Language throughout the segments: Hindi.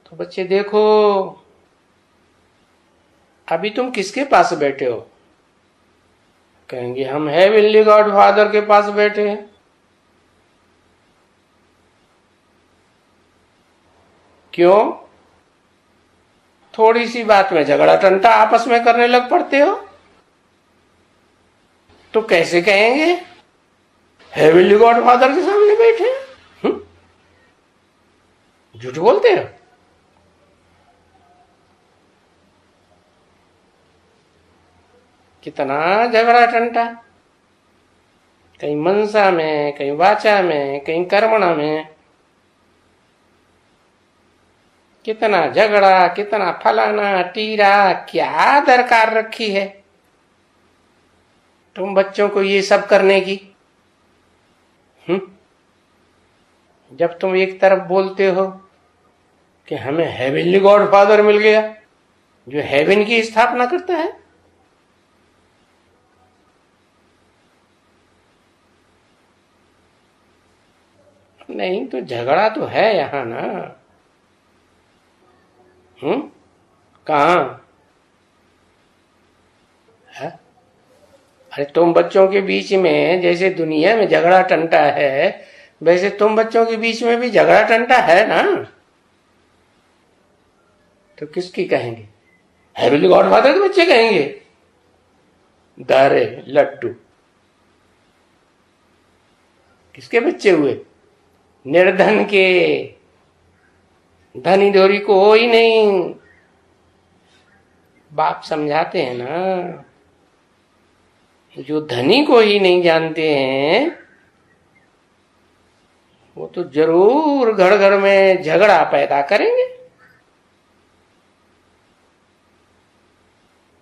तो बच्चे देखो, अभी तुम किसके पास बैठे हो? कहेंगे हम हेवनली गॉड फादर के पास बैठे हैं। क्यों? थोड़ी सी बात में झगड़ा टंटा आपस में करने लग पड़ते हो। तो कैसे कहेंगे हेवनली गॉड फादर के सामने बैठे हैं? झूठ बोलते हो। कितना झगड़ा टंटा, कहीं मनसा में, कहीं वाचा में, कहीं कर्मणा में, कितना झगड़ा, कितना फलाना टीरा, क्या दरकार रखी है तुम बच्चों को ये सब करने की? जब तुम एक तरफ बोलते हो कि हमें हेवनली गॉड फादर मिल गया जो हेवन की स्थापना करता है, नहीं तो झगड़ा तो है यहां ना। कहां है? अरे तुम बच्चों के बीच में जैसे दुनिया में झगड़ा टंटा है, वैसे तुम बच्चों के बीच में भी झगड़ा टंटा है ना। तो किसकी कहेंगे? हेवनली गॉड फादर के बच्चे कहेंगे? दारे लड्डू, किसके बच्चे हुए? निर्धन के। धनी धोरी को हो ही नहीं। बाप समझाते हैं ना, जो धनी को ही नहीं जानते हैं वो तो जरूर घर घर में झगड़ा पैदा करेंगे।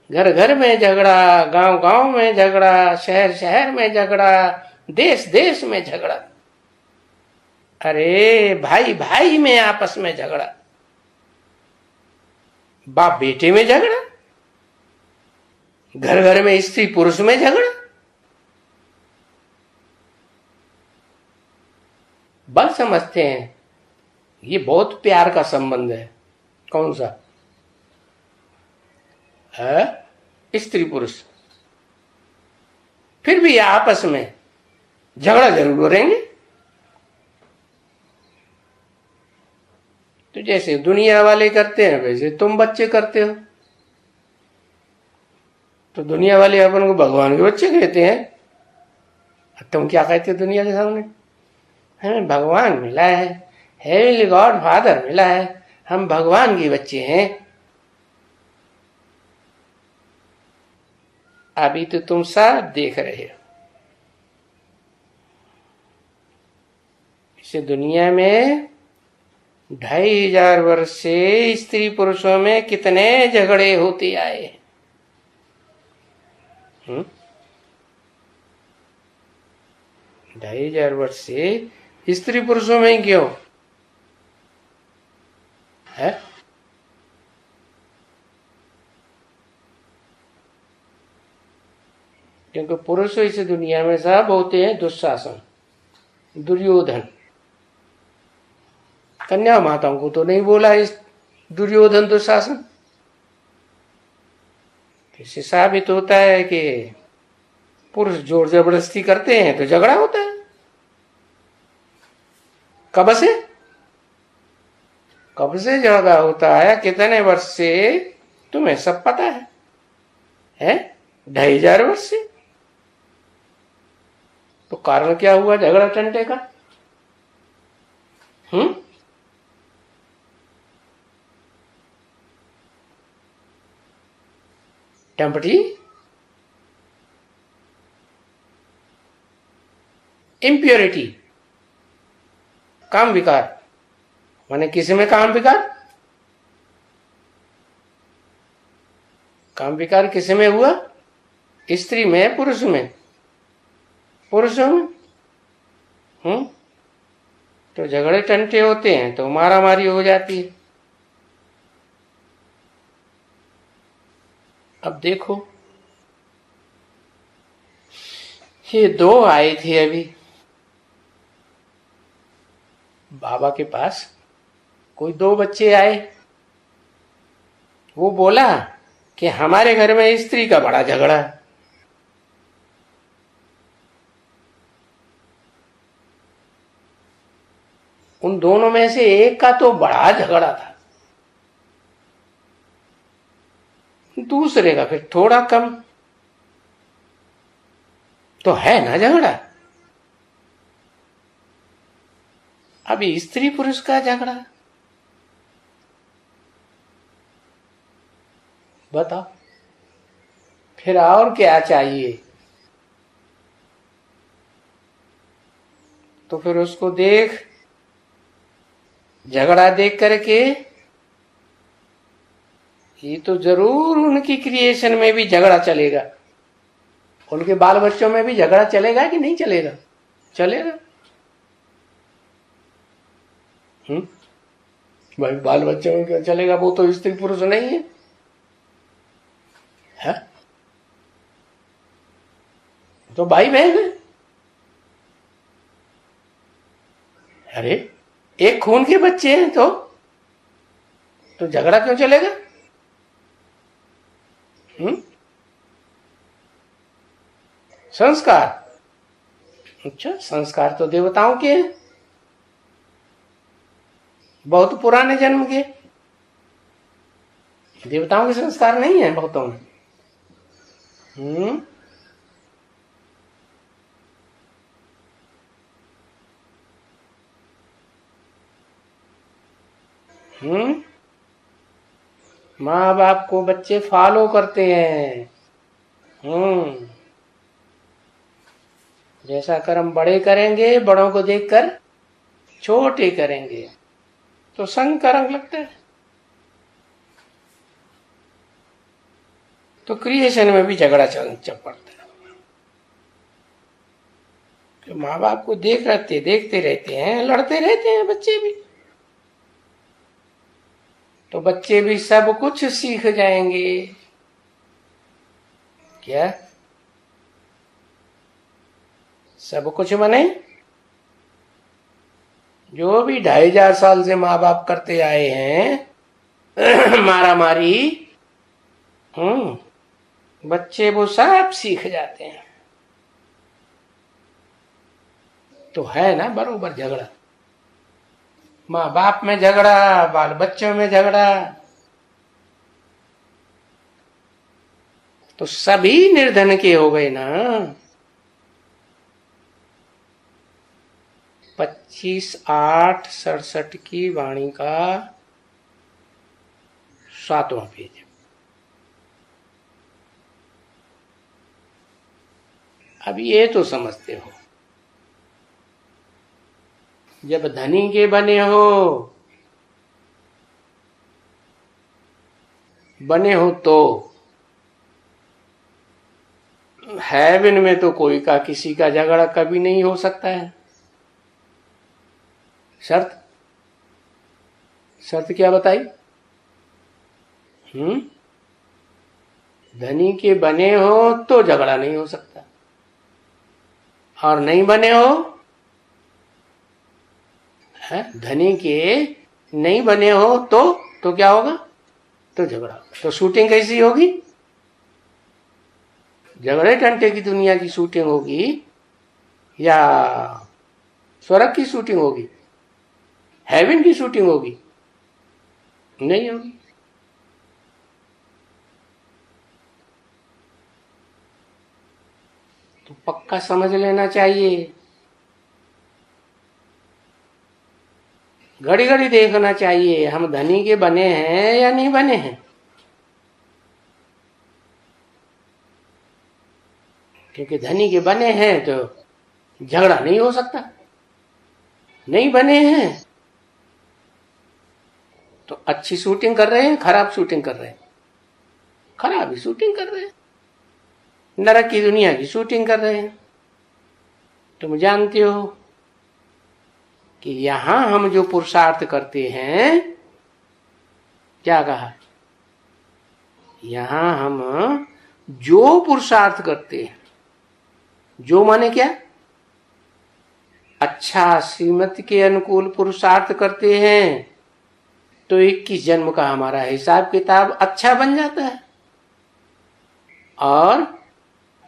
घर घर में झगड़ा, गांव गांव में झगड़ा, शहर शहर में झगड़ा, देश देश में झगड़ा। अरे भाई भाई में आपस में झगड़ा, बाप बेटे में झगड़ा, घर घर में स्त्री पुरुष में झगड़ा। बस समझते हैं ये बहुत प्यार का संबंध है। कौन सा है? स्त्री पुरुष। फिर भी आपस में झगड़ा जरूर करेंगे। तो जैसे दुनिया वाले करते हैं वैसे तुम बच्चे करते हो। तो दुनिया वाले अपन को भगवान के बच्चे कहते हैं, तुम क्या कहते हो दुनिया के सामने? हमें भगवान मिला है, हेवनली गॉड फादर मिला है, हम भगवान के बच्चे हैं। अभी तो तुम सब देख रहे हो, इसे दुनिया में 2500 वर्ष से स्त्री पुरुषों में कितने झगड़े होते आए। 2500 वर्ष से स्त्री पुरुषों में क्यों है? क्योंकि पुरुष इस दुनिया में सब होते हैं दुशासन, दुर्योधन। कन्या माताओं को तो नहीं बोला इस दुर्योधन दुशासन। इससे साबित होता है कि पुरुष जोर जबरदस्ती करते हैं तो झगड़ा होता है। कब से? कब से झगड़ा होता है? कितने वर्ष से? तुम्हें सब पता है? 2500 वर्ष से। तो कारण क्या हुआ झगड़ा टंटे का? टेम्पटी इम्प्योरिटी, काम विकार। माने किसी में काम विकार? काम विकार किसी में हुआ? स्त्री में, पुरुष में? पुरुषों में। तो झगड़े टंटे होते हैं तो मारा मारी हो जाती है। अब देखो, ये दो आए थे अभी बाबा के पास कोई 2 बच्चे आए, वो बोला कि हमारे घर में स्त्री का बड़ा झगड़ा है। उन दोनों में से एक का तो बड़ा झगड़ा था, दूसरे का फिर थोड़ा कम। तो है ना झगड़ा। अभी स्त्री पुरुष का झगड़ा, बताओ फिर और क्या चाहिए। तो फिर उसको देख, झगड़ा देख करके ये तो जरूर उनकी क्रिएशन में भी झगड़ा चलेगा, उनके बाल बच्चों में भी झगड़ा चलेगा कि नहीं चलेगा? चलेगा। भाई बाल बच्चों में क्या चलेगा, वो तो स्त्री पुरुष नहीं है, तो भाई बहन है। अरे एक खून के बच्चे हैं तो झगड़ा क्यों चलेगा? संस्कार, अच्छा संस्कार तो देवताओं के हैं, बहुत पुराने जन्म के। देवताओं के संस्कार नहीं है बहुतों में। माँ बाप को बच्चे फॉलो करते हैं। जैसा कर्म बड़े करेंगे, बड़ों को देखकर छोटे करेंगे, तो संग का रंग लगता है। तो क्रिएशन में भी झगड़ा चल पड़ता है, कि माँ बाप को देखते रहते हैं, लड़ते रहते हैं बच्चे भी, तो बच्चे भी सब कुछ सीख जाएंगे। क्या सब कुछ बने? जो भी 2500 साल से माँ बाप करते आए हैं मारा मारी, बच्चे वो सब सीख जाते हैं। तो है ना बरोबर झगड़ा, माँ बाप में झगड़ा, बाल बच्चों में झगड़ा, तो सभी निर्धन के हो गए ना। 25/8/67 की वाणी का 7वां पेज। अब ये तो समझते हो, जब धनी के बने हो तो हेवन में तो कोई का किसी का झगड़ा कभी नहीं हो सकता है। शर्त क्या बताई? धनी के बने हो तो झगड़ा नहीं हो सकता, और नहीं बने हो, धनी के नहीं बने हो तो क्या होगा? तो झगड़ा। तो शूटिंग कैसी होगी? झगड़े टंटे की दुनिया की शूटिंग होगी या स्वर्ग की शूटिंग होगी, हेवन की शूटिंग होगी? नहीं होगी। तो पक्का समझ लेना चाहिए, घड़ी घड़ी देखना चाहिए हम धनी के बने हैं या नहीं बने हैं। क्योंकि धनी के बने हैं तो झगड़ा नहीं हो सकता, नहीं बने हैं तो अच्छी शूटिंग कर रहे हैं, खराब शूटिंग कर रहे हैं, खराब ही शूटिंग कर रहे हैं, नरक की दुनिया की शूटिंग कर रहे हैं। तुम जानते हो कि यहां हम जो पुरुषार्थ करते हैं, क्या कहा? यहां हम जो पुरुषार्थ करते हैं, जो माने क्या? अच्छा श्रीमत के अनुकूल पुरुषार्थ करते हैं, तो 21 जन्म का हमारा हिसाब किताब अच्छा बन जाता है। और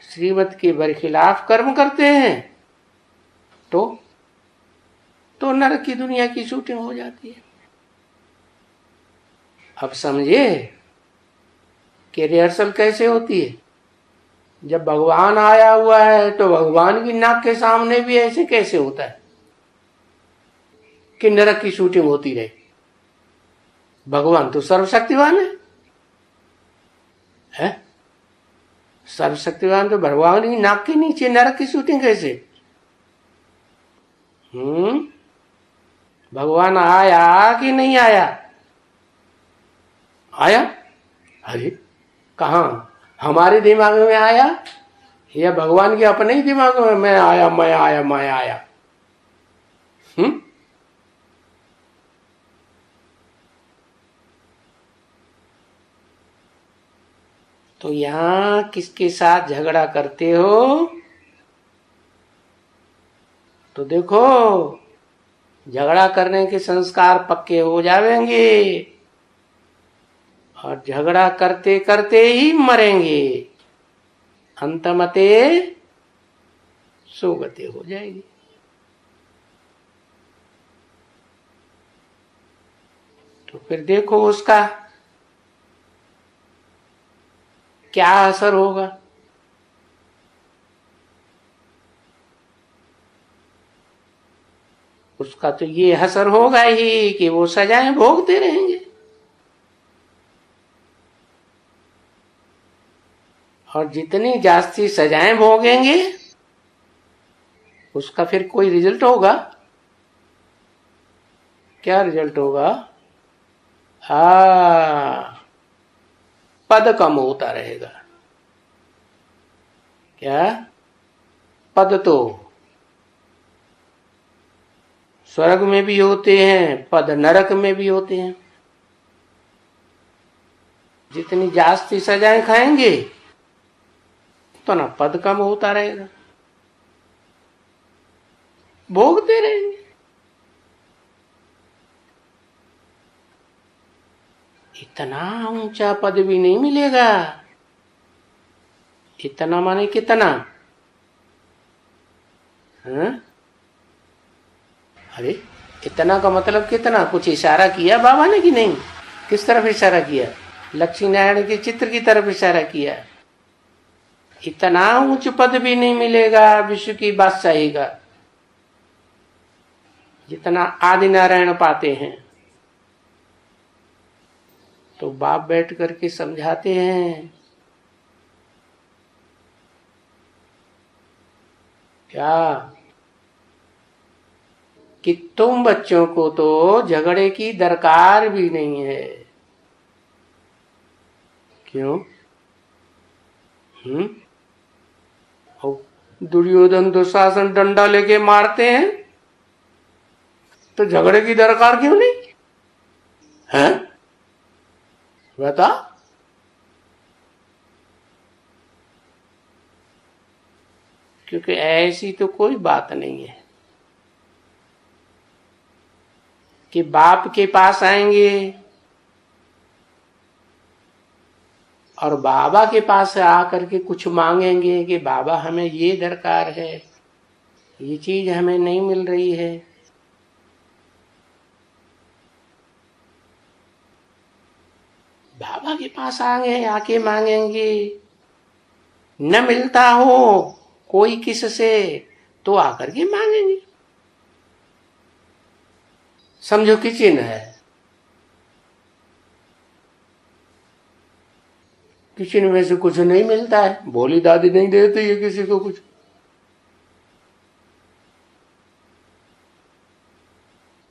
श्रीमत के बरखिलाफ कर्म करते हैं तो नरक की दुनिया की शूटिंग हो जाती है। अब समझे कि रिहर्सल कैसे होती है। जब भगवान आया हुआ है तो भगवान की नाक के सामने भी ऐसे कैसे होता है कि नरक की शूटिंग होती रहे। भगवान तो सर्वशक्तिवान है? सर्वशक्तिवान तो भगवान की नाक के नीचे नरक की शूटिंग कैसे? भगवान आया कि नहीं आया? आया। अरे कहा हमारे दिमाग में आया या भगवान के अपने ही दिमाग में मैं आया मैं आया मैं आया? तो यहां किसके साथ झगड़ा करते हो? तो देखो झगड़ा करने के संस्कार पक्के हो जाएंगे और झगड़ा करते करते ही मरेंगे। अंतमते सुगति हो जाएगी। तो फिर देखो उसका क्या असर होगा। उसका तो ये असर होगा ही कि वो सजाएं भोगते रहेंगे। और जितनी जास्ती सजाएं भोगेंगे उसका फिर कोई रिजल्ट होगा? क्या रिजल्ट होगा? पद कम होता रहेगा। क्या? पद तो स्वर्ग में भी होते हैं, पद नरक में भी होते हैं। जितनी जास्ती सजाएं खाएंगे तो ना पद कम होता रहेगा, भोगते रहेंगे। इतना ऊंचा पद भी नहीं मिलेगा। इतना माने कितना? अरे इतना का मतलब कितना? कुछ इशारा किया बाबा ने कि नहीं? किस तरफ इशारा किया? लक्ष्मी नारायण के चित्र की तरफ इशारा किया। इतना उच्च पद भी नहीं मिलेगा विश्व की बादशाही का जितना आदि नारायण पाते हैं। तो बाप बैठ करके समझाते हैं क्या कि तुम बच्चों को तो झगड़े की दरकार भी नहीं है। क्यों? दुर्योधन दुशासन डंडा लेके मारते हैं तो झगड़े की दरकार क्यों नहीं है? बता। क्योंकि ऐसी तो कोई बात नहीं है कि बाप के पास आएंगे और बाबा के पास आकर के कुछ मांगेंगे कि बाबा हमें ये दरकार है, ये चीज हमें नहीं मिल रही है। बाबा के पास आके मांगेंगे, न मिलता हो कोई किससे तो आकर के मांगेंगे। समझो किचन है, किचन में से कुछ नहीं मिलता है, भोली दादी नहीं देती है किसी को कुछ,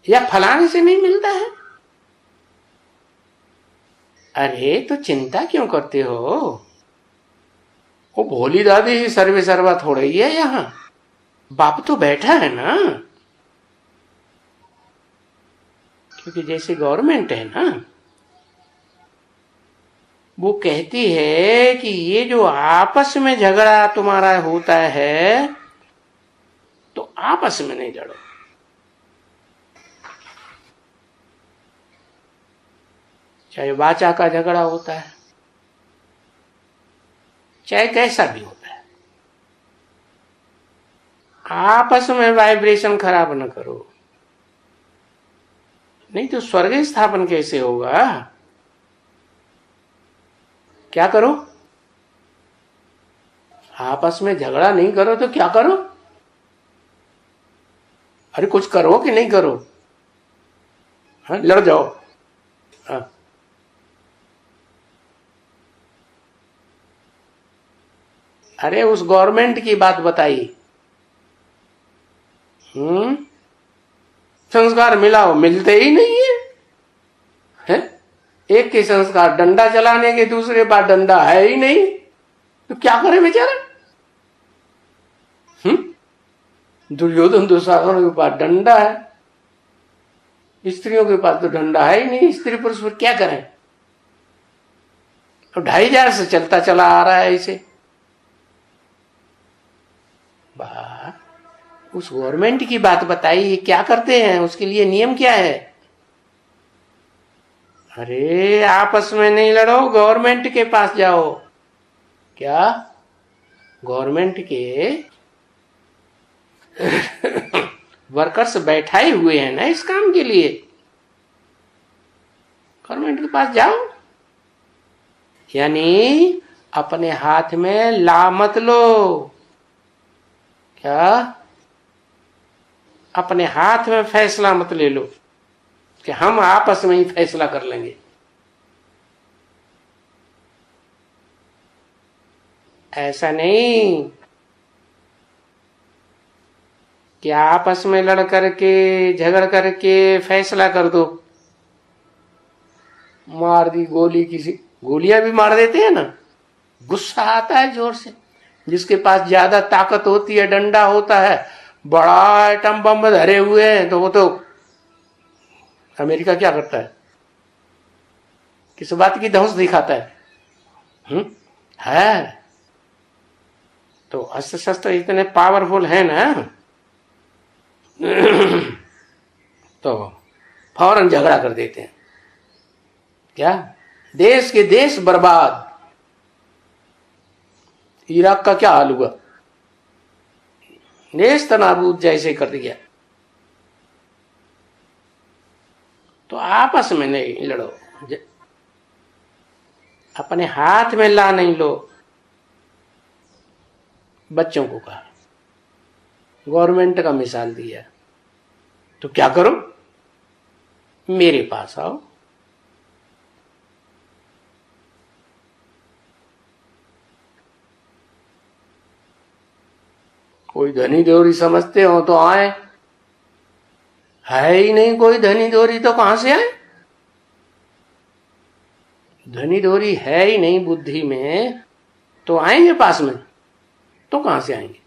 या फलाने से नहीं मिलता है। अरे तो चिंता क्यों करते हो? वो भोली दादी ही सर्वे सर्वा थोड़ा ही है, यहाँ बाप तो बैठा है ना। क्योंकि जैसे गवर्नमेंट है ना, वो कहती है कि ये जो आपस में झगड़ा तुम्हारा होता है तो आपस में नहीं लड़ो, चाहे वाचा का झगड़ा होता है, चाहे कैसा भी होता है, आपस में वाइब्रेशन खराब न करो, नहीं तो स्वर्ग स्थापन कैसे होगा। क्या करो, आपस में झगड़ा नहीं करो तो क्या करो, अरे कुछ करो कि नहीं करो, हाँ लड़ जाओ। हाँ अरे उस गवर्नमेंट की बात बताइए, संस्कार मिलाओ, मिलते ही नहीं है? एक के संस्कार डंडा चलाने के, दूसरे पास डंडा है ही नहीं, तो क्या करे बेचारा। दुर्योधन दुशासन के पास डंडा है, स्त्रियों के पास तो डंडा है ही नहीं, स्त्री पुरुष पर क्या करें। तो 2500 से चलता चला आ रहा है इसे। उस गवर्नमेंट की बात बताइए, क्या करते हैं, उसके लिए नियम क्या है। अरे आपस में नहीं लड़ो, गवर्नमेंट के पास जाओ। क्या गवर्नमेंट के वर्कर्स बैठाए हुए हैं ना इस काम के लिए, गवर्नमेंट के पास जाओ। यानी अपने हाथ में ला मत लो। क्या अपने हाथ में फैसला मत ले लो कि हम आपस में ही फैसला कर लेंगे। ऐसा नहीं कि आपस में लड़ करके झगड़ करके फैसला कर दो। मार दी गोली, किसी गोलियां भी मार देते हैं ना, गुस्सा आता है जोर से। जिसके पास ज्यादा ताकत होती है, डंडा होता है, बड़ा एटम बम धरे हुए हैं, तो वो तो अमेरिका क्या करता है, किस बात की धौंस दिखाता है। तो अस्त्र शस्त्र इतने पावरफुल है ना, तो फौरन झगड़ा कर देते हैं। क्या देश के देश बर्बाद। इराक का क्या हाल हुआ, नेस्त नाबूद जैसे कर दिया। तो आपस में नहीं लड़ो, अपने हाथ में ला नहीं लो। बच्चों को कहा, गवर्नमेंट का मिसाल दिया, तो क्या करो, मेरे पास आओ। कोई धनी दोरी समझते हो तो आए, है ही नहीं कोई धनी दोरी, तो कहां से आए। धनी दोरी है ही नहीं बुद्धि में, तो आएंगे पास में, तो कहां से आएंगे।